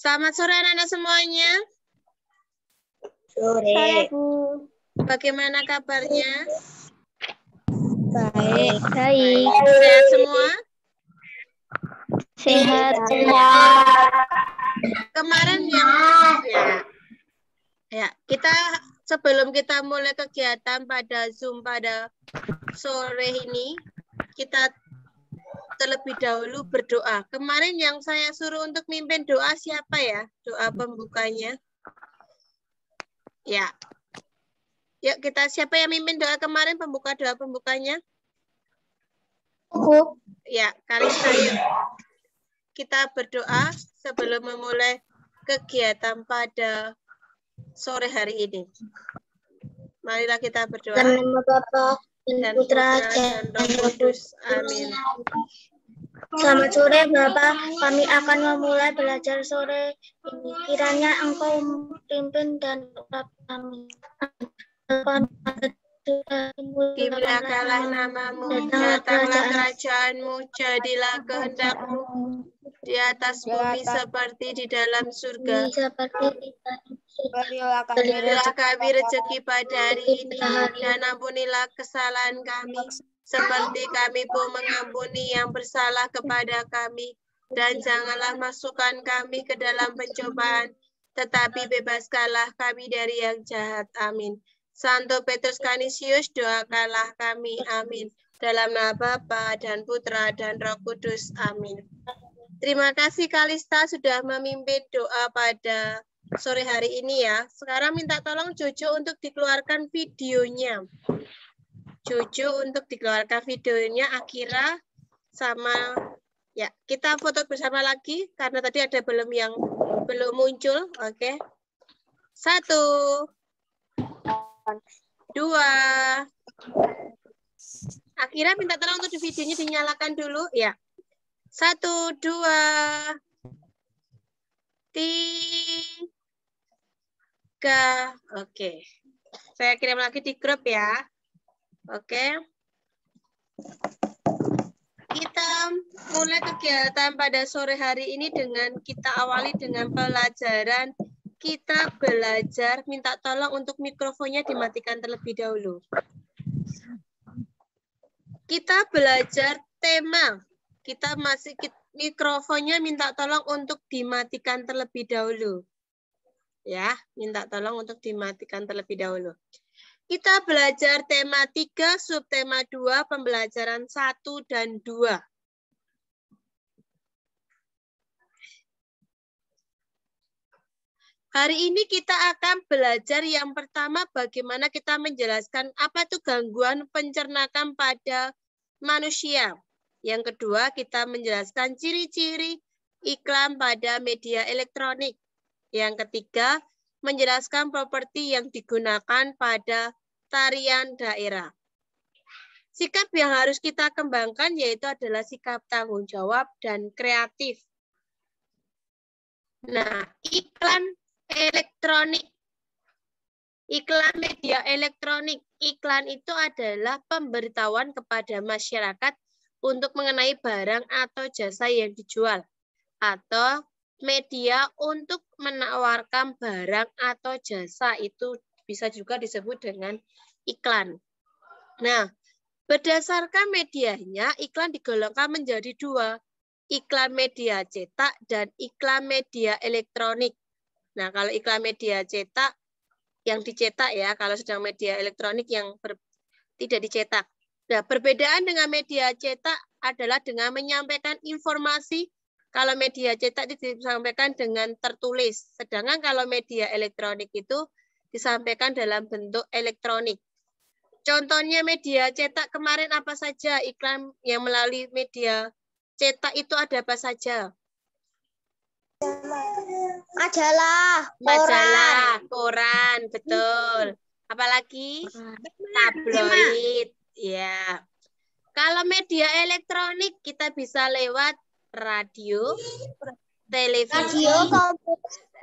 Selamat sore anak-anak semuanya. Sore. Bagaimana kabarnya? Baik. Baik. Sehat semua? Sehat. Kemarin ya, kita sebelum kita mulai kegiatan pada Zoom pada sore ini, kita terlebih dahulu berdoa. Kemarin yang saya suruh untuk mimpin doa siapa ya? Doa pembukanya. Ya. Yuk kita, siapa yang mimpin doa kemarin, doa pembukanya? Ya, kali saya. Kita berdoa sebelum memulai kegiatan pada sore hari ini. Marilah kita berdoa. Dalam nama Bapa Dan Putra dan Roh Kudus. Amin. Selamat sore Bapak, kami akan memulai belajar sore ini. Kiranya Engkau pimpin dan urap kami. Dimuliakanlah namamu, datanglah kerajaanmu, jadilah kehendakmu di atas bumi seperti di dalam surga. Berilah kami rezeki pada hari ini, dan ampunilah kesalahan kami, seperti kami pun mengampuni yang bersalah kepada kami. Dan janganlah masukkan kami ke dalam pencobaan, tetapi bebaskanlah kami dari yang jahat. Amin. Santo Petrus Canisius, doakanlah kami. Amin. Dalam nama Bapa dan Putra dan Roh Kudus. Amin. Terima kasih Kalista sudah memimpin doa pada sore hari ini ya. Sekarang minta tolong Jojo untuk dikeluarkan videonya. Jojo untuk dikeluarkan videonya, Akira sama ya. Kita foto bersama lagi karena tadi ada yang belum muncul. Oke. 1, 2. Akira minta tolong untuk videonya dinyalakan dulu ya. 1, 2, 3. Oke. Saya kirim lagi di grup ya. Oke. Kita mulai kegiatan pada sore hari ini dengan kita awali dengan pelajaran. Kita belajar, minta tolong untuk mikrofonnya dimatikan terlebih dahulu. Kita belajar tema. Mikrofonnya minta tolong untuk dimatikan terlebih dahulu. Ya, minta tolong untuk dimatikan terlebih dahulu. Kita belajar tema 3, subtema 2, pembelajaran 1 dan 2. Hari ini kita akan belajar yang pertama bagaimana kita menjelaskan apa itu gangguan pencernaan pada manusia. Yang kedua kita menjelaskan ciri-ciri iklan pada media elektronik. Yang ketiga menjelaskan properti yang digunakan pada tarian daerah. Sikap yang harus kita kembangkan yaitu adalah sikap tanggung jawab dan kreatif. Nah, iklan elektronik. Iklan media elektronik. Iklan itu adalah pemberitahuan kepada masyarakat untuk mengenai barang atau jasa yang dijual. Atau media untuk menawarkan barang atau jasa itu bisa juga disebut dengan iklan. Nah, berdasarkan medianya, iklan digolongkan menjadi 2. Iklan media cetak dan iklan media elektronik. Nah, kalau iklan media cetak, yang dicetak ya, kalau sedang media elektronik yang tidak dicetak. Nah, perbedaan dengan media cetak adalah dengan menyampaikan informasi. Kalau media cetak itu disampaikan dengan tertulis. Sedangkan kalau media elektronik itu disampaikan dalam bentuk elektronik. Contohnya media cetak kemarin apa saja? Iklan yang melalui media cetak itu ada apa saja? Majalah, koran, betul. Apalagi tabloid, ya. Kalau media elektronik kita bisa lewat radio, televisi,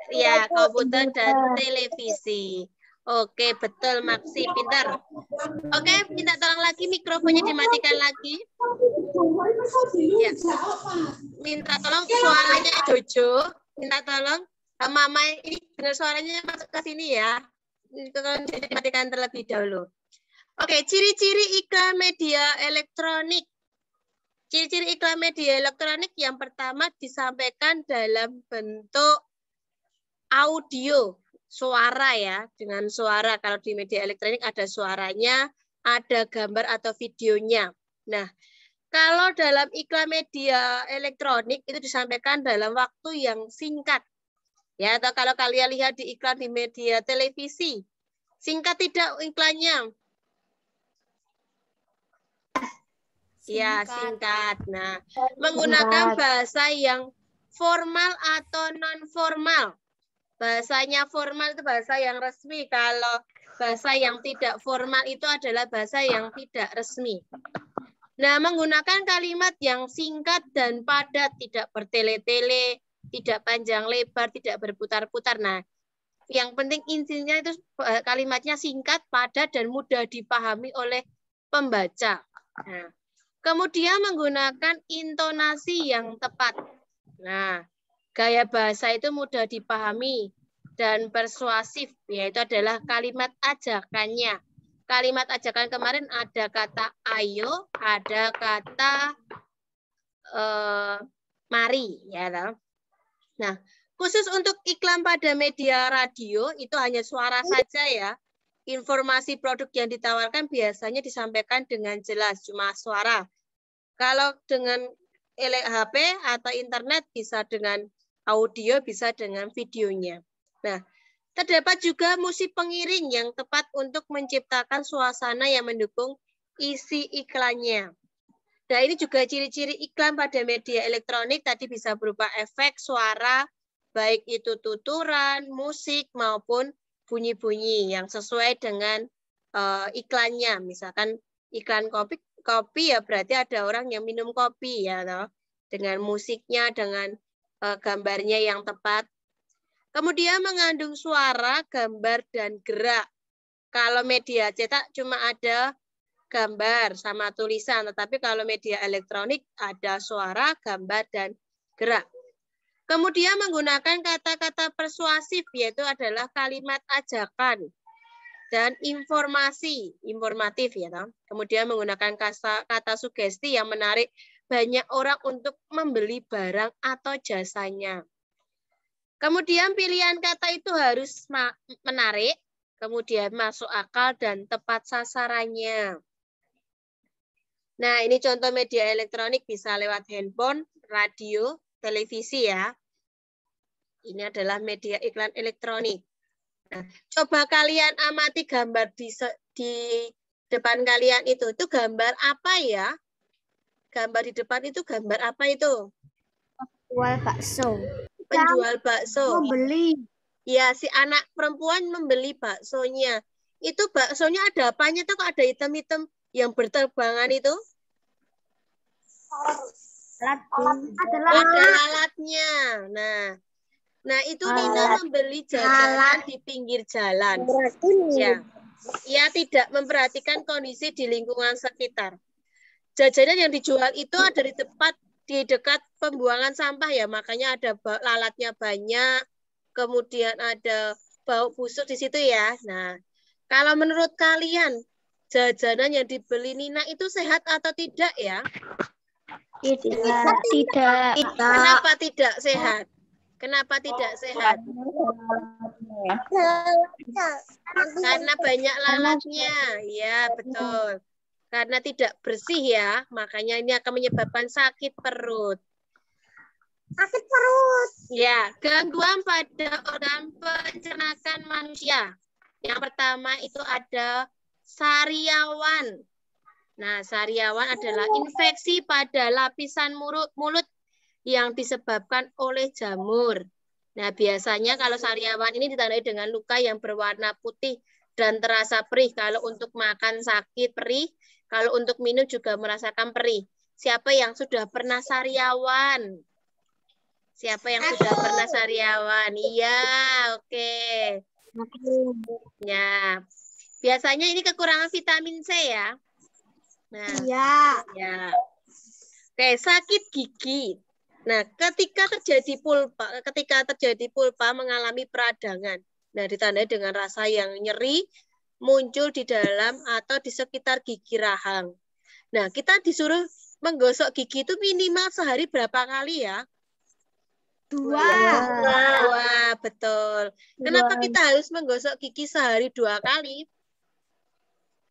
ya, komputer dan televisi. Oke, betul Maksi, pintar. Oke, minta tolong lagi mikrofonnya dimatikan lagi. Ya. Minta tolong suaranya Jojo. Minta tolong Mama ini dengar suaranya masuk ke sini ya. Tolong dimatikan terlebih dahulu. Oke, ciri-ciri iklan media elektronik. Ciri-ciri iklan media elektronik yang pertama disampaikan dalam bentuk audio, suara ya, dengan suara. Kalau di media elektronik ada suaranya, ada gambar atau videonya. Nah, kalau dalam iklan media elektronik itu disampaikan dalam waktu yang singkat. Ya, atau kalau kalian lihat di iklan di media televisi, singkat tidak iklannya? Ya, singkat. Nah, menggunakan bahasa yang formal atau non-formal. Bahasanya formal itu bahasa yang resmi. Kalau bahasa yang tidak formal itu adalah bahasa yang tidak resmi. Nah, menggunakan kalimat yang singkat dan padat, tidak bertele-tele, tidak panjang lebar, tidak berputar-putar. Nah, yang penting intinya itu kalimatnya singkat, padat, dan mudah dipahami oleh pembaca. Nah, kemudian menggunakan intonasi yang tepat. Nah, gaya bahasa itu mudah dipahami dan persuasif, yaitu adalah kalimat ajakannya. Kalimat ajakan kemarin ada kata ayo, ada kata mari, ya. Nah, khusus untuk iklan pada media radio itu hanya suara saja ya. Informasi produk yang ditawarkan biasanya disampaikan dengan jelas, cuma suara. Kalau dengan HP atau internet bisa dengan audio, bisa dengan videonya. Nah, terdapat juga musik pengiring yang tepat untuk menciptakan suasana yang mendukung isi iklannya. Nah, ini juga ciri-ciri iklan pada media elektronik tadi bisa berupa efek suara, baik itu tuturan, musik, maupun bunyi-bunyi yang sesuai dengan iklannya. Misalkan iklan kopi ya berarti ada orang yang minum kopi ya, toh, dengan musiknya, dengan gambarnya yang tepat. Kemudian mengandung suara, gambar, dan gerak. Kalau media cetak cuma ada gambar sama tulisan, tetapi kalau media elektronik ada suara, gambar, dan gerak. Kemudian menggunakan kata-kata persuasif, yaitu adalah kalimat ajakan dan informasi, informatif ya. Kemudian menggunakan kata sugesti yang menarik banyak orang untuk membeli barang atau jasanya. Kemudian pilihan kata itu harus menarik, kemudian masuk akal dan tepat sasarannya. Nah, ini contoh media elektronik bisa lewat handphone, radio, televisi ya. Ini adalah media iklan elektronik. Nah, coba kalian amati gambar di depan kalian itu gambar apa ya? Gambar di depan itu gambar apa itu? Penjual bakso. Penjual bakso. Membeli. Ya, si anak perempuan membeli baksonya. Itu baksonya ada apanya tuh? Kok ada hitam-hitam yang berterbangan itu? Ada lalatnya. Nah itu Nina membeli jajanan di pinggir jalan. Ya, tidak memperhatikan kondisi di lingkungan sekitar. Jajanan yang dijual itu ada di dekat pembuangan sampah ya, makanya ada lalatnya banyak. Kemudian ada bau busuk di situ ya. Nah, kalau menurut kalian jajanan yang dibeli Nina itu sehat atau tidak ya? Tidak. Kenapa tidak sehat? Kenapa tidak sehat? Karena banyak lalatnya. Ya, betul. Karena tidak bersih ya, makanya ini akan menyebabkan sakit perut. Sakit perut. Ya, gangguan pada organ pencernaan manusia. Yang pertama itu ada sariawan. Nah, sariawan adalah infeksi pada lapisan mulut yang disebabkan oleh jamur. Nah, biasanya kalau sariawan ini ditandai dengan luka yang berwarna putih dan terasa perih. Kalau untuk makan sakit perih, kalau untuk minum juga merasakan perih. Siapa yang sudah pernah sariawan? Siapa yang sudah pernah sariawan? Iya, oke. Ya, biasanya ini kekurangan vitamin C ya. Nah, iya. Ya. Oke, sakit gigi. Nah, ketika terjadi pulpa mengalami peradangan. Nah, ditandai dengan rasa yang nyeri muncul di dalam atau di sekitar gigi rahang. Nah, kita disuruh menggosok gigi itu minimal sehari berapa kali ya? 2. Wah, betul. Kenapa kita harus menggosok gigi sehari 2 kali?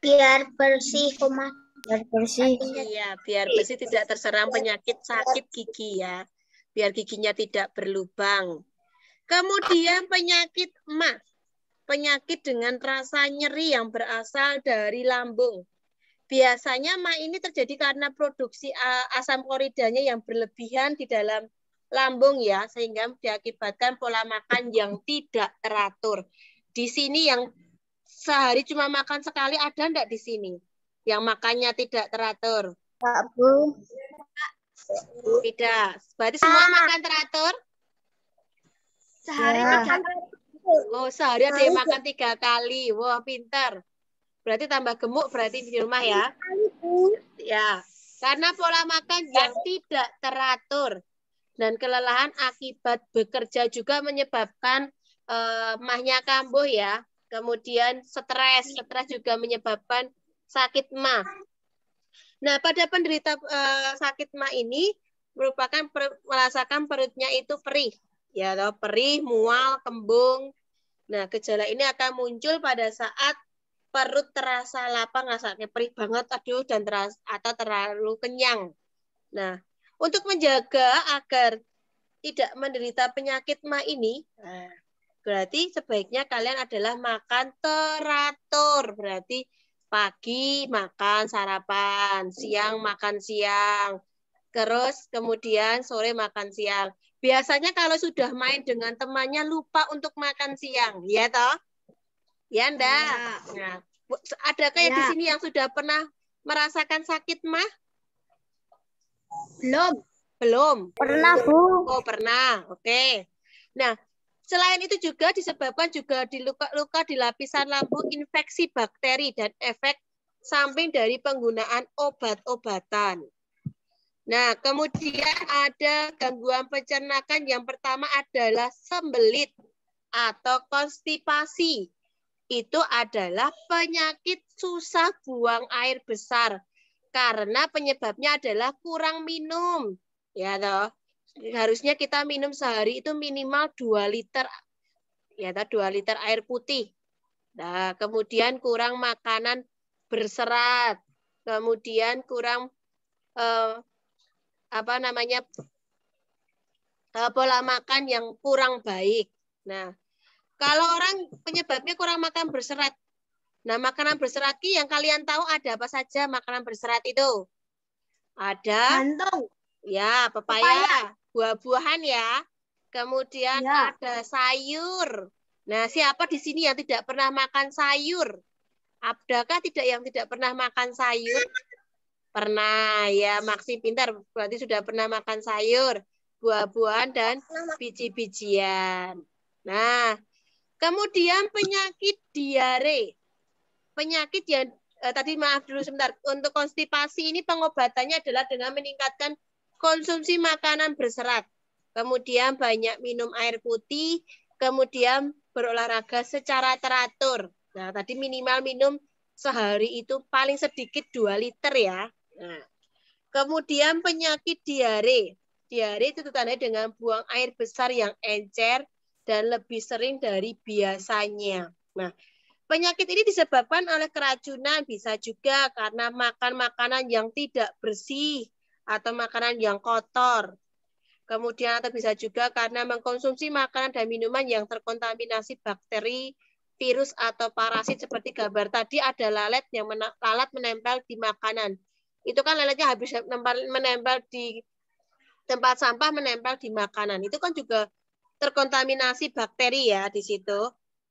Biar bersih, Biar bersih. Iya, biar bersih, tidak terserang penyakit sakit gigi ya. Biar giginya tidak berlubang. Kemudian penyakit MA. Penyakit dengan rasa nyeri yang berasal dari lambung. Biasanya MA ini terjadi karena produksi asam kloridanya yang berlebihan di dalam lambung ya, sehingga diakibatkan pola makan yang tidak teratur. Di sini yang sehari cuma makan sekali ada enggak di sini? Yang makannya tidak teratur? Pak, Bu. Tidak. Berarti semua makan teratur? Sehari Ya. 3 kali. Oh, sehari ada yang makan 3 kali. Wah, pintar. Berarti tambah gemuk berarti di rumah ya? Ya. Karena pola makan yang tidak teratur dan kelelahan akibat bekerja juga menyebabkan mahnya kambuh ya. Kemudian stres juga menyebabkan sakit MA. Nah, pada penderita sakit MA ini merupakan merasakan perutnya itu perih, ya, perih, mual, kembung. Nah, gejala ini akan muncul pada saat perut terasa lapang, rasanya perih banget, aduh, dan atau terlalu kenyang. Nah, untuk menjaga agar tidak menderita penyakit MA ini, berarti sebaiknya kalian adalah makan teratur. Berarti pagi makan sarapan, siang makan siang, terus kemudian sore makan siang. Biasanya kalau sudah main dengan temannya lupa untuk makan siang, ya toh? Ya enggak? Nah, adakah yang di sini yang sudah pernah merasakan sakit MA? Belum. Pernah, Bu. Oh, pernah. Oke. Nah, selain itu juga disebabkan juga di luka-luka di lapisan lambung, infeksi bakteri dan efek samping dari penggunaan obat-obatan. Nah, kemudian ada gangguan pencernaan. Yang pertama adalah sembelit atau konstipasi. Itu adalah penyakit susah buang air besar karena penyebabnya adalah kurang minum. Ya toh. Harusnya kita minum sehari itu minimal 2 liter, ya toh, 2 liter air putih. Nah, kemudian kurang makanan berserat, kemudian kurang pola makan yang kurang baik. Nah, kalau orang penyebabnya kurang makan berserat, nah makanan berserat yang kalian tahu ada apa saja makanan berserat itu? Ada Gantung. ya, pepaya. Buah-buahan ya. Kemudian Ya. ada sayur. Nah, siapa di sini yang tidak pernah makan sayur? Adakah tidak yang tidak pernah makan sayur? Pernah ya, Maksi pintar. Berarti sudah pernah makan sayur, buah-buahan, dan biji-bijian. Nah, kemudian penyakit diare. Penyakit yang tadi maaf dulu sebentar. Untuk konstipasi ini pengobatannya adalah dengan meningkatkan konsumsi makanan berserat. Kemudian banyak minum air putih, kemudian berolahraga secara teratur. Nah, tadi minimal minum sehari itu paling sedikit 2 liter ya. Nah, kemudian penyakit diare. Diare itu ditandai dengan buang air besar yang encer dan lebih sering dari biasanya. Nah, penyakit ini disebabkan oleh keracunan, bisa juga karena makan makanan yang tidak bersih atau makanan yang kotor. Kemudian atau bisa juga karena mengkonsumsi makanan dan minuman yang terkontaminasi bakteri, virus atau parasit seperti gambar tadi ada lalat yang lalat menempel di makanan. Itu kan lalatnya habis menempel di tempat sampah, menempel di makanan. Itu kan juga terkontaminasi bakteri ya di situ.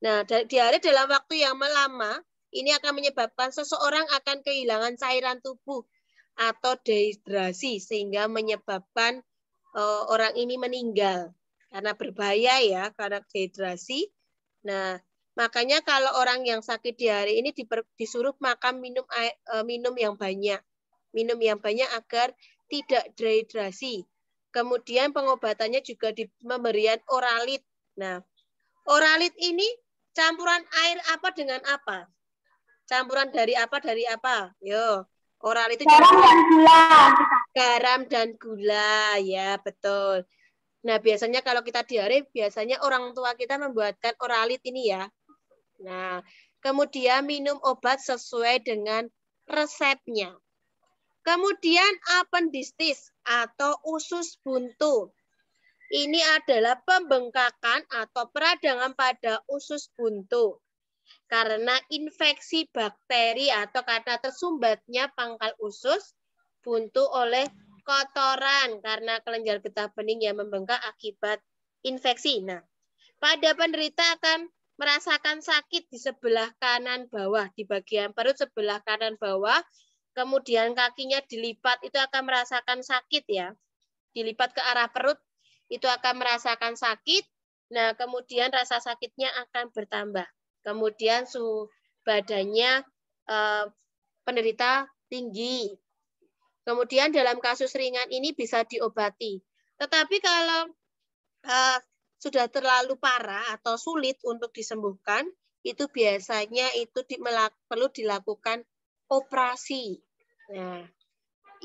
Nah, diare dalam waktu yang lama, ini akan menyebabkan seseorang akan kehilangan cairan tubuh atau dehidrasi, sehingga menyebabkan orang ini meninggal. Karena berbahaya ya, karena dehidrasi. Nah, makanya kalau orang yang sakit diare ini disuruh makan minum yang banyak. Minum yang banyak agar tidak dehidrasi. Kemudian pengobatannya juga di pemberian oralit. Nah, oralit ini campuran air apa dengan apa? Campuran dari apa? Dari apa? Yo, oralit itu Garam dan gula. garam dan gula, ya betul. Nah, biasanya kalau kita diare, biasanya orang tua kita membuatkan oralit ini ya. Nah, kemudian minum obat sesuai dengan resepnya. Kemudian apendistis atau usus buntu. Ini adalah pembengkakan atau peradangan pada usus buntu. Karena infeksi bakteri atau karena tersumbatnya pangkal usus buntu oleh kotoran karena kelenjar getah bening yang membengkak akibat infeksi. Nah, pada penderita akan merasakan sakit di sebelah kanan bawah, di bagian perut sebelah kanan bawah, kemudian kakinya dilipat, itu akan merasakan sakit ya. Dilipat ke arah perut, itu akan merasakan sakit. Nah, kemudian rasa sakitnya akan bertambah. Kemudian suhu badannya penderita tinggi. Kemudian dalam kasus ringan ini bisa diobati. Tetapi kalau sudah terlalu parah atau sulit untuk disembuhkan, itu biasanya itu perlu dilakukan operasi. Nah,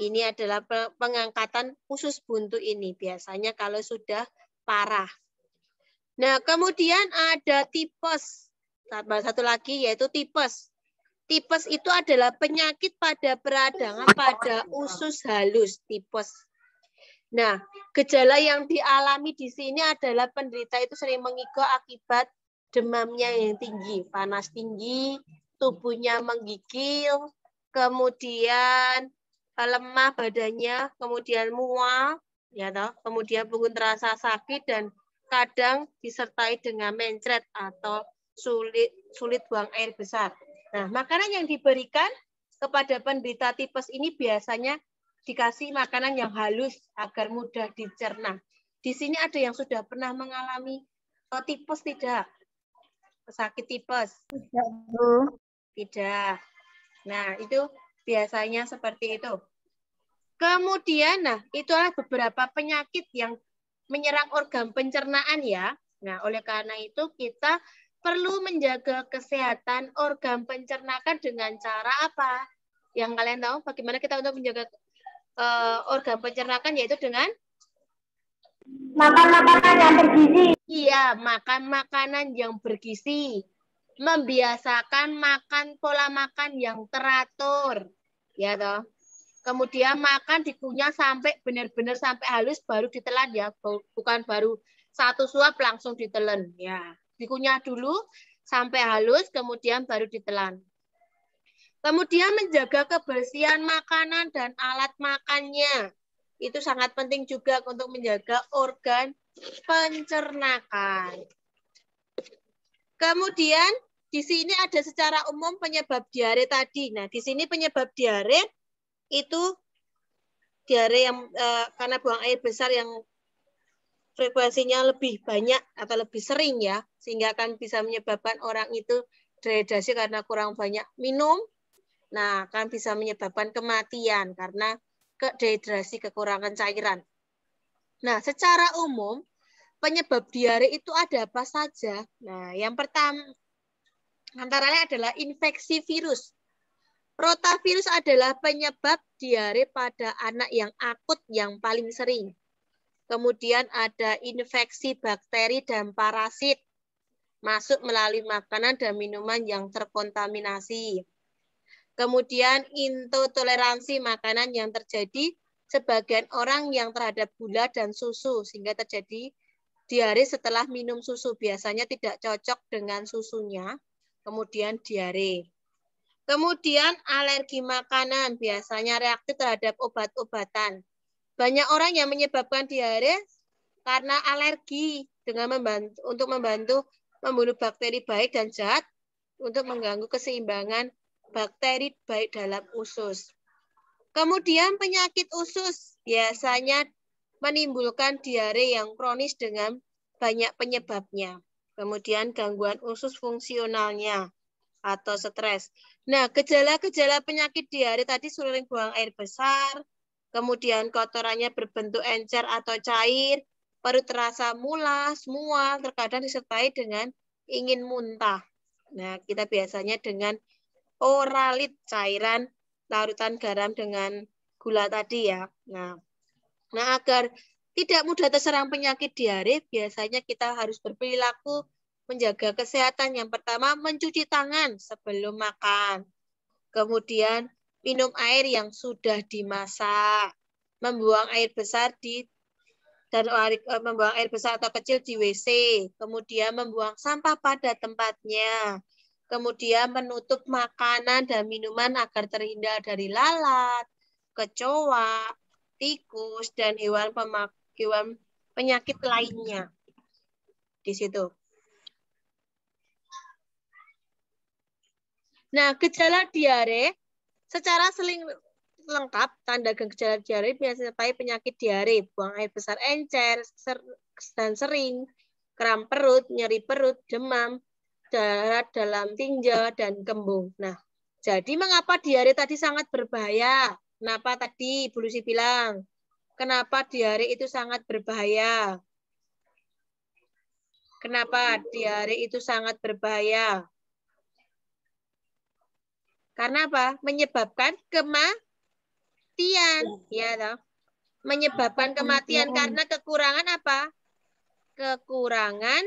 ini adalah pengangkatan usus buntu ini biasanya kalau sudah parah. Nah, kemudian ada tipes. Satu lagi yaitu tipes. Tipes itu adalah penyakit pada peradangan pada usus halus, tipes. Nah, gejala yang dialami di sini adalah penderita itu sering mengigau akibat demamnya yang tinggi, panas tinggi, tubuhnya menggigil, kemudian lemah badannya, kemudian mual, ya toh, kemudian punggung terasa sakit dan kadang disertai dengan mencret atau sulit buang air besar. Nah, makanan yang diberikan kepada penderita tipes ini biasanya dikasih makanan yang halus agar mudah dicerna. Di sini ada yang sudah pernah mengalami tipes tidak? Sakit tipes? Tidak, Bu. Tidak. Nah, itu biasanya seperti itu. Kemudian, nah, itulah beberapa penyakit yang menyerang organ pencernaan ya. Nah, oleh karena itu kita perlu menjaga kesehatan organ pencernaan dengan cara apa? Yang kalian tahu bagaimana kita untuk menjaga organ pencernaan yaitu dengan makan makanan yang bergizi. Iya, makan makanan yang bergizi. Membiasakan makan pola makan yang teratur. Ya toh. Kemudian makan dikunyah sampai benar-benar sampai halus baru ditelan ya, bukan baru satu suap langsung ditelan ya. Dikunyah dulu sampai halus kemudian baru ditelan. Kemudian menjaga kebersihan makanan dan alat makannya. Itu sangat penting juga untuk menjaga organ pencernaan. Kemudian di sini ada secara umum penyebab diare tadi. Nah, di sini penyebab diare itu diare yang karena buang air besar yang frekuensinya lebih banyak atau lebih sering ya, sehingga akan bisa menyebabkan orang itu dehidrasi karena kurang banyak minum. Nah, akan bisa menyebabkan kematian karena dehidrasi kekurangan cairan. Nah, secara umum penyebab diare itu ada apa saja? Nah, yang pertama antara lain adalah infeksi virus. Rotavirus adalah penyebab diare pada anak yang akut yang paling sering. Kemudian ada infeksi bakteri dan parasit masuk melalui makanan dan minuman yang terkontaminasi. Kemudian intoleransi makanan yang terjadi sebagian orang yang terhadap gula dan susu sehingga terjadi diare setelah minum susu, biasanya tidak cocok dengan susunya, kemudian diare. Kemudian alergi makanan, biasanya reaktif terhadap obat-obatan. Banyak orang yang menyebabkan diare karena alergi dengan untuk membantu membunuh bakteri baik dan jahat untuk mengganggu keseimbangan bakteri baik dalam usus. Kemudian penyakit usus biasanya menimbulkan diare yang kronis dengan banyak penyebabnya. Kemudian gangguan usus fungsionalnya atau stres. Nah, gejala-gejala penyakit diare tadi sering buang air besar, kemudian kotorannya berbentuk encer atau cair, perut terasa mulas, mual, terkadang disertai dengan ingin muntah. Nah, kita biasanya dengan oralit, cairan larutan garam dengan gula tadi ya. Nah, agar tidak mudah terserang penyakit diare, biasanya kita harus berperilaku menjaga kesehatan. Yang pertama, mencuci tangan sebelum makan. Kemudian, minum air yang sudah dimasak. Membuang air besar membuang air besar atau kecil di WC. Kemudian, membuang sampah pada tempatnya. Kemudian, menutup makanan dan minuman agar terhindar dari lalat, kecoa, tikus, dan hewan penyakit lainnya. Di situ. Nah, gejala diare secara lengkap, tanda gejala diare biasanya disertai penyakit diare, buang air besar encer, dan sering, kram perut, nyeri perut, demam, darah dalam tinja, dan kembung. Nah, jadi mengapa diare tadi sangat berbahaya? Kenapa tadi Bu Lucy bilang? Kenapa diare itu sangat berbahaya? Kenapa diare itu sangat berbahaya? Karena apa? Menyebabkan kematian. Ya, toh? Menyebabkan kematian karena kekurangan apa? Kekurangan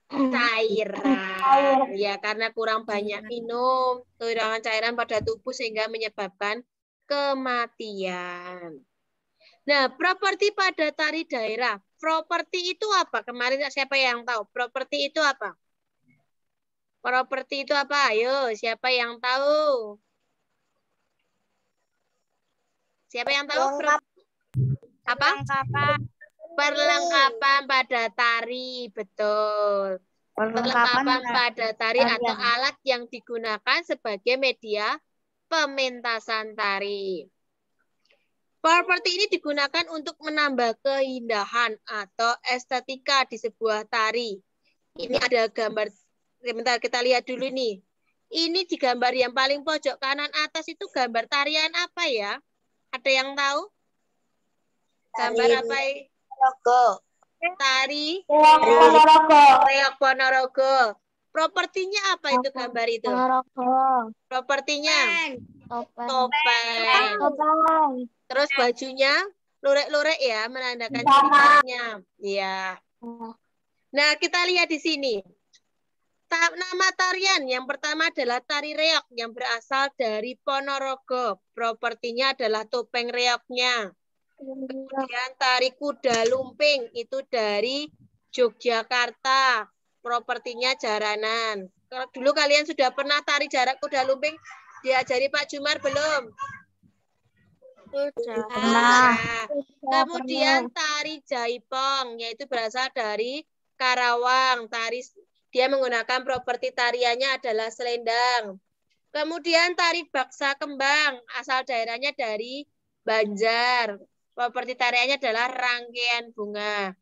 cairan. Ya, karena kurang banyak minum, kekurangan cairan pada tubuh sehingga menyebabkan kematian. Nah, properti pada tari daerah. Properti itu apa? Kemarin siapa yang tahu? Properti itu apa? Properti itu apa? Ayo, siapa yang tahu? Siapa yang tahu? Apa? Perlengkapan pada tari, betul. Perlengkapan pada tari atau alat yang digunakan sebagai media pementasan tari. Properti ini digunakan untuk menambah keindahan atau estetika di sebuah tari. Ini ada gambar, sebentar kita lihat dulu nih. Ini di gambar yang paling pojok kanan atas itu gambar tarian apa ya? Ada yang tahu? Gambar apa? Tari Reok Ponorogo. Propertinya apa itu gambar itu? Propertinya topeng. Terus bajunya lurek-lurek ya, menandakan ciri khasnya. Ya. Nah, kita lihat di sini. Nama tarian yang pertama adalah tari reok yang berasal dari Ponorogo. Propertinya adalah topeng reoknya. Kemudian tari kuda lumping itu dari Yogyakarta. Propertinya jaranan. Kalau dulu kalian sudah pernah tari jarak kuda lumping diajari Pak Jumar belum? Sudah. Kemudian tari jaipong yaitu berasal dari Karawang. Dia menggunakan properti tariannya adalah selendang. Kemudian tari baksa kembang asal daerahnya dari Banjar. Properti tariannya adalah rangkaian bunga.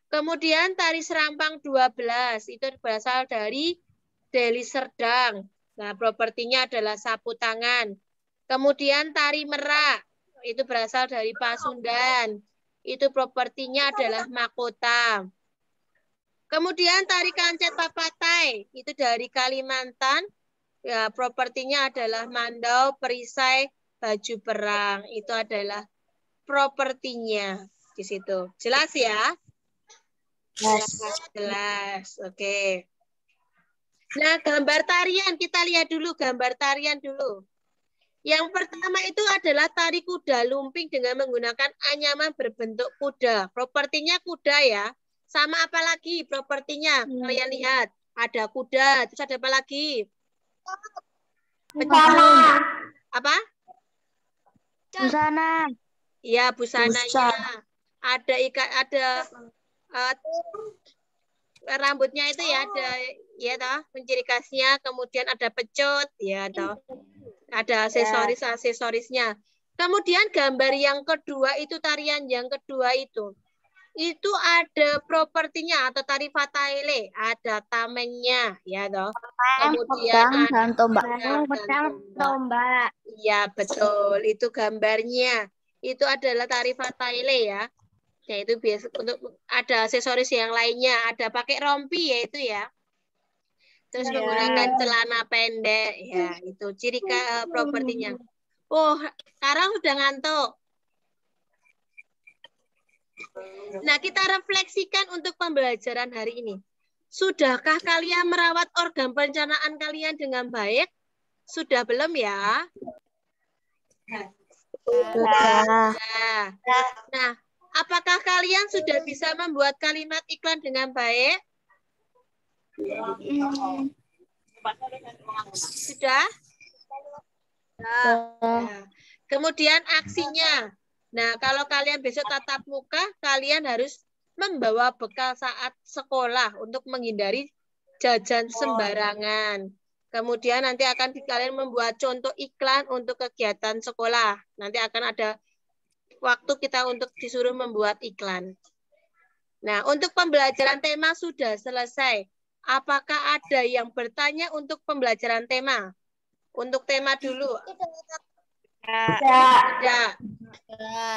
Kemudian tari serampang 12 itu berasal dari Deli Serdang. Nah, propertinya adalah sapu tangan. Kemudian tari merak itu berasal dari Pasundan. Itu propertinya adalah mahkota. Kemudian tari kancet papatai itu dari Kalimantan. Ya, propertinya adalah mandau, perisai, baju perang. Itu adalah propertinya di situ. Jelas ya? Jelas. Oke. Nah, gambar tarian kita lihat dulu gambar tarian dulu. Yang pertama itu adalah tari kuda lumping dengan menggunakan anyaman berbentuk kuda. Propertinya kuda ya. Sama apa lagi propertinya? Kalian lihat. Ada kuda. Terus ada apa lagi? Busana. Apa? Busana. Iya, busananya. Ada rambutnya itu ya ada ya toh, ciri khasnya, kemudian ada pecut ya toh. Ada aksesorisnya. Kemudian gambar yang kedua itu tarian yang kedua itu. Itu ada propertinya atau tarif fatale, ada tamennya, ya toh. Kemudian Pedang dan tombak. ada tombak. Iya, betul. Itu gambarnya. Itu adalah tarif fatale ya. Ya, itu biasa untuk ada aksesoris yang lainnya, ada pakai rompi ya itu ya. Terus menggunakan celana pendek, ya itu ciri propertinya. Oh, sekarang sudah ngantuk. Nah, kita refleksikan untuk pembelajaran hari ini. Sudahkah kalian merawat organ pencernaan kalian dengan baik? Sudah belum ya? Sudah. Nah, apakah kalian sudah bisa membuat kalimat iklan dengan baik? Sudah? Nah, kemudian aksinya. Nah, kalau kalian besok tatap muka, kalian harus membawa bekal saat sekolah untuk menghindari jajan sembarangan. Kemudian nanti akan kalian membuat contoh iklan untuk kegiatan sekolah. Nanti akan ada waktu kita untuk disuruh membuat iklan. Nah, untuk pembelajaran tema sudah selesai. Apakah ada yang bertanya untuk pembelajaran tema? Untuk tema dulu. Tidak.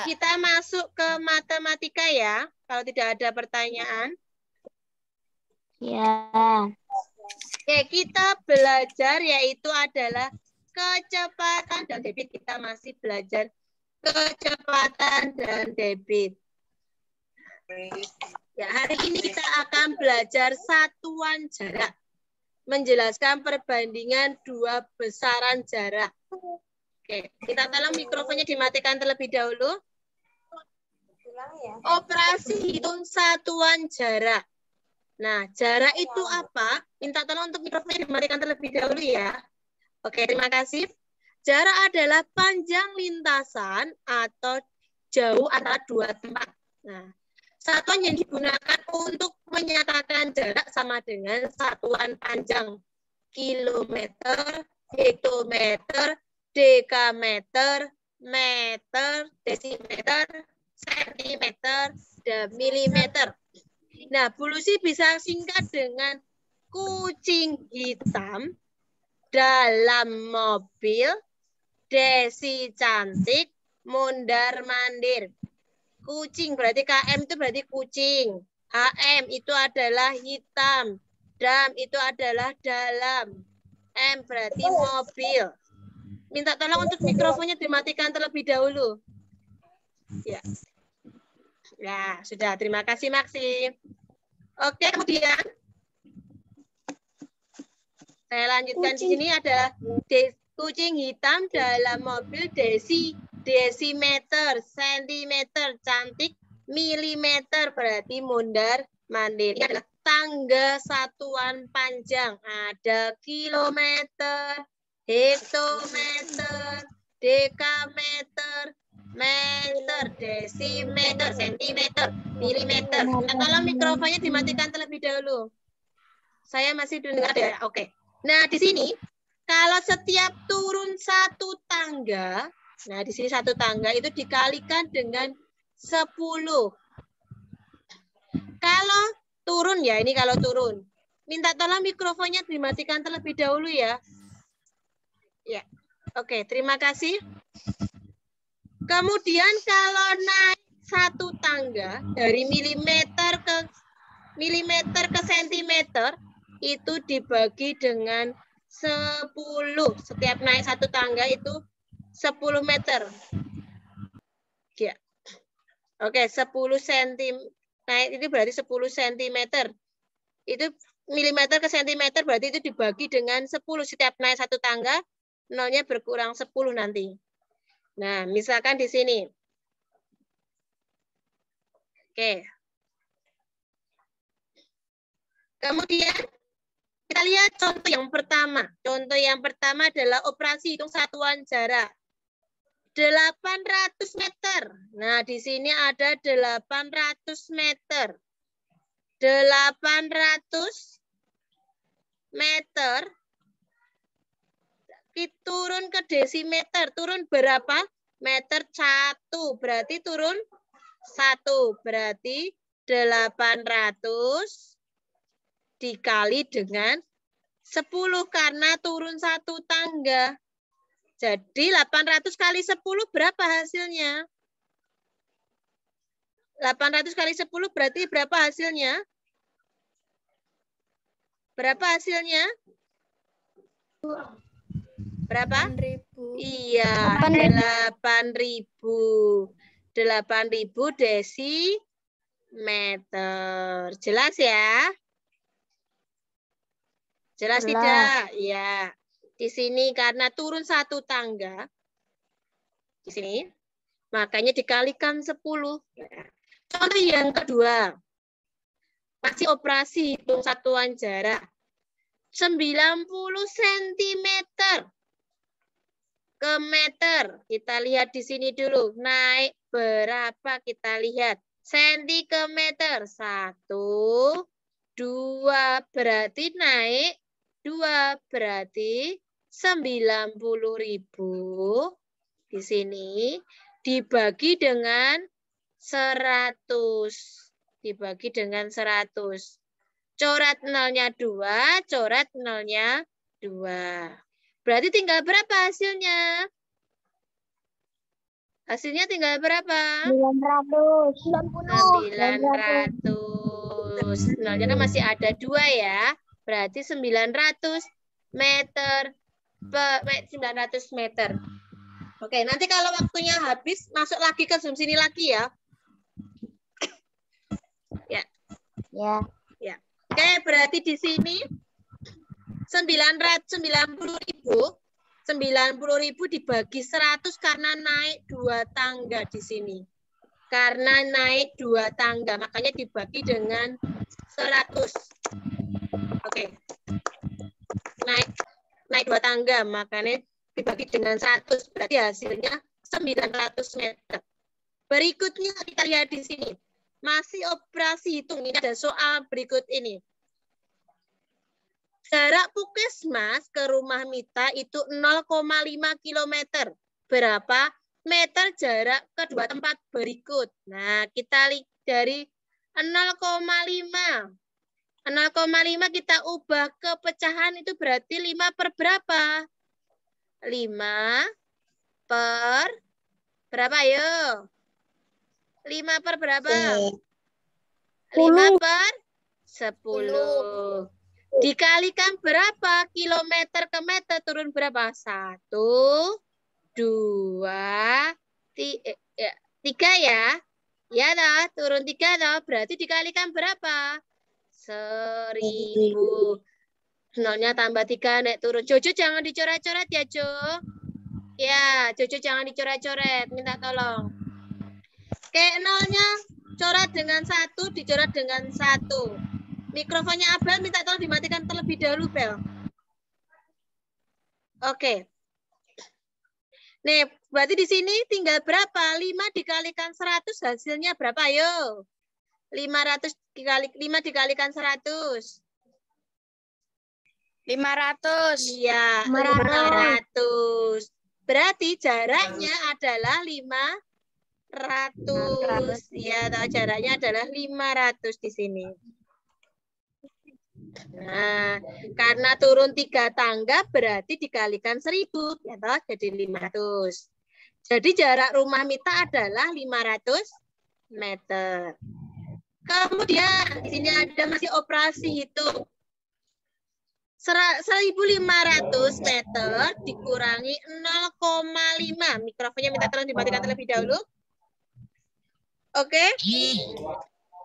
Kita masuk ke matematika ya, kalau tidak ada pertanyaan. Ya. Oke, kita belajar yaitu adalah kecepatan dan debit. Kita masih belajar kecepatan dan debit. Ya, hari ini kita akan belajar satuan jarak. Menjelaskan perbandingan dua besaran jarak. Oke, kita tolong mikrofonnya dimatikan terlebih dahulu. Operasi hitung satuan jarak. Nah, jarak itu apa? Minta tolong untuk mikrofonnya dimatikan terlebih dahulu ya. Oke, terima kasih. Jarak adalah panjang lintasan atau jauh antara dua tempat. Nah, satuan yang digunakan untuk menyatakan jarak sama dengan satuan panjang. Kilometer, hektometer, dekameter, meter, desimeter, sentimeter, dan milimeter. Nah, polusi bisa singkat dengan kucing hitam, dalam mobil, desi cantik, mondar-mandir. Kucing berarti KM itu berarti kucing. HM itu adalah hitam. Dam itu adalah dalam. M berarti mobil. Minta tolong untuk mikrofonnya dimatikan terlebih dahulu. Ya. Ya, sudah. Terima kasih, Maxim. Oke, kemudian saya lanjutkan di sini ada kucing hitam dalam mobil desimeter, sentimeter, cantik, milimeter berarti mondar mandir. Ini adalah tangga satuan panjang. Ada kilometer, hektometer, dekameter, meter, desimeter, sentimeter, milimeter. Nah, tolong mikrofonnya dimatikan terlebih dahulu. Saya masih dengar ya. Oke. Nah, di sini kalau setiap turun satu tangga, nah di sini satu tangga itu dikalikan dengan 10. Kalau turun ya, ini kalau turun. Minta tolong mikrofonnya dimatikan terlebih dahulu ya. Ya. Oke, terima kasih. Kemudian kalau naik satu tangga dari milimeter ke sentimeter itu dibagi dengan 10. Setiap naik satu tangga itu 10 meter. Ya. Oke, 10 cm. Naik ini berarti 10 cm. Itu milimeter ke sentimeter berarti itu dibagi dengan 10. Setiap naik satu tangga, nolnya berkurang 10 nanti. Nah, misalkan di sini. Oke. Kemudian kita lihat contoh yang pertama. Contoh yang pertama adalah operasi hitung satuan jarak. 800 meter. Nah, di sini ada 800 meter. 800 meter. Kita turun ke desimeter. Turun berapa? Meter 1. Berarti turun 1. Berarti 800 dikali dengan 10 karena turun 1 tangga. Jadi 800 kali 10 berapa hasilnya? 800 kali 10 berarti berapa hasilnya? Berapa hasilnya? Berapa? 8.000. Iya, 8.000. 8.000 desimeter. Jelas ya? Jelas Jelas. tidak? Ya. Di sini karena turun 1 tangga. Di sini. Makanya dikalikan 10. Contoh yang kedua. Masih operasi hitung satuan jarak. 90 cm ke meter. Kita lihat di sini dulu. Naik berapa kita lihat. Senti ke meter. 1, 2. Berarti naik 2. Berarti 90.000 di sini dibagi dengan 100. Dibagi dengan 100. Coret nolnya 2, coret nolnya 2. Berarti tinggal berapa hasilnya? Hasilnya tinggal berapa? 900. Nolnya kan masih ada 2 ya. Berarti 900 meter. 900 meter. Oke, nanti kalau waktunya habis, masuk lagi ke Zoom sini lagi ya. Ya. Oke, berarti di sini 90.000 dibagi 100 karena naik 2 tangga di sini. Karena naik 2 tangga, makanya dibagi dengan 100. Oke. Naik 2 tangga, makanya dibagi dengan 100. Berarti hasilnya 900 meter. Berikutnya kita lihat di sini. Masih operasi hitung. Ini ada soal berikut ini. Jarak Puskesmas ke rumah Mita itu 0,5 km. Berapa meter jarak kedua tempat berikut? Nah, kita lihat dari 0,5. 0,5 kita ubah ke pecahan itu berarti 5 per berapa? 5 per berapa, ayo? 5 per berapa? 5 per 10. Dikalikan berapa? Kilometer ke meter turun berapa? 1, 2, 3 ya. Ya toh, turun 3 toh. Berarti dikalikan berapa? 1000. Nolnya tambah 3 naik turun. Jojo jangan dicoret-coret ya, Jo. Ya, Jojo jangan dicoret-coret. Minta tolong. Oke, nolnya coret dengan 1, dicoret dengan 1. Mikrofonnya Abel minta tolong dimatikan terlebih dahulu, Bel. Oke. Nih, berarti di sini tinggal berapa? 5 dikalikan 100 hasilnya berapa? Ayo. 500 dikali 5 dikalikan 100. 500. Iya, 500. Berarti jaraknya adalah 500. Ya, jaraknya adalah 500 di sini. Nah, karena turun 3 tangga berarti dikalikan 1000, ya toh, jadi 500. Jadi jarak rumah Mita adalah 500 meter. Kemudian di sini ada masih operasi hitung. 1.500 meter dikurangi 0,5. Mikrofonnya minta tolong dimatikan terlebih dahulu. Oke?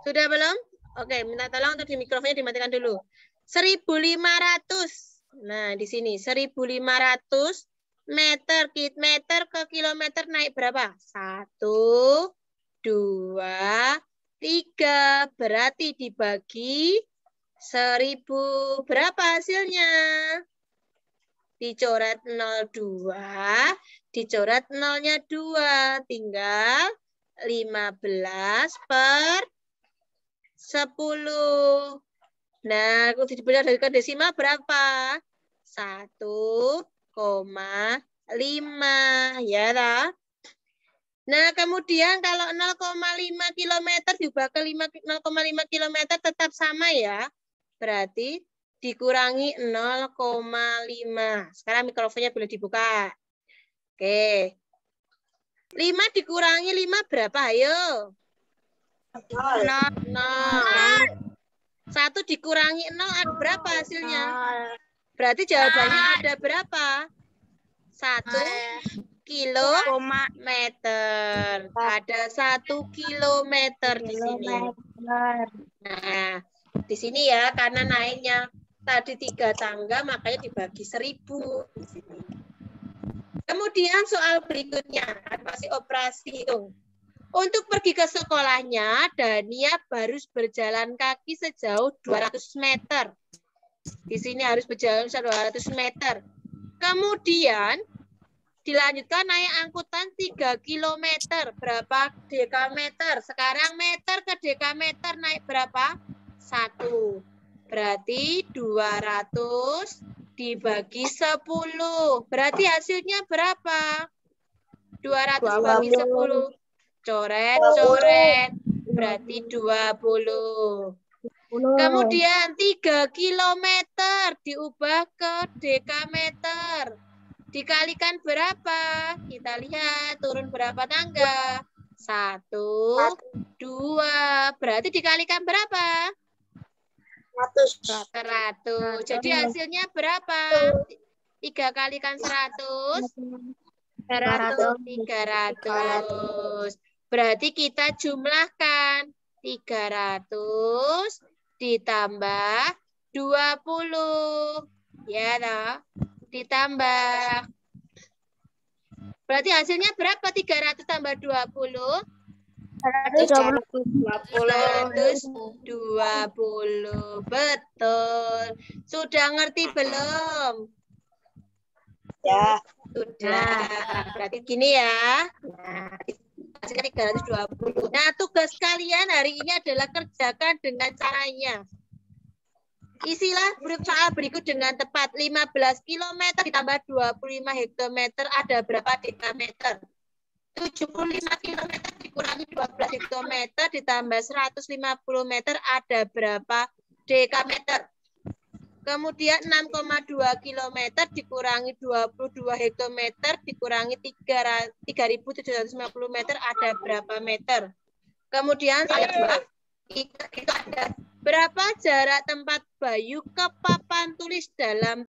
Sudah belum? Oke, minta tolong untuk di mikrofonnya dimatikan dulu. 1.500. Nah, di sini 1.500 meter ke kilometer naik berapa? 1, 2, 3. Berarti dibagi 1000. Berapa hasilnya? Dicoret 02, dicoret nolnya 2. Tinggal 15 per 10. Nah, kalau dibelah dari ke desimal berapa? 1,5. Ya, lah. Nah, kemudian kalau 0,5 km diubah ke 0,5 km tetap sama ya. Berarti dikurangi 0,5. Sekarang mikrofonnya boleh dibuka. Oke. 5 dikurangi 5 berapa? Ayo. 0. 1 dikurangi 0 ada berapa hasilnya? Berarti jawabannya ada berapa? 1 kilometer. Ada 1 kilometer di sini. Nah, di sini ya, karena naiknya tadi 3 tangga, makanya dibagi 1000. Kemudian soal berikutnya, masih operasi hitung. Untuk pergi ke sekolahnya, Dania harus berjalan kaki sejauh 200 meter. Di sini harus berjalan 200 meter. Kemudian dilanjutkan naik angkutan 3 km. Berapa dekameter? Sekarang meter ke dekameter naik berapa? 1. Berarti 200 dibagi 10. Berarti hasilnya berapa? 200 bagi 10. Coret-coret. Berarti 20. Kemudian 3 km diubah ke dekameter. Dikalikan berapa? Kita lihat turun berapa tangga? 1, 2. Berarti dikalikan berapa? 100. Jadi hasilnya berapa? 3 kalikan 100. 300. Berarti kita jumlahkan 300 ditambah 20. Ya, toh? Ditambah. Berarti hasilnya berapa? 300 tambah 20? 120. Betul. Sudah ngerti belum? Ya. Sudah. Berarti gini ya. Nah, hasilnya 320. Nah, tugas kalian hari ini adalah kerjakan dengan caranya. Isilah soal berikut dengan tepat. 15 km ditambah 25 hektometer ada berapa dekameter? 75 km dikurangi 12 hektometer ditambah 150 meter ada berapa dekameter? Kemudian 6,2 km dikurangi 22 hektometer dikurangi 3.750 meter ada berapa meter? Kemudian ayat 2 itu ada berapa jarak tempat Bayu ke papan tulis dalam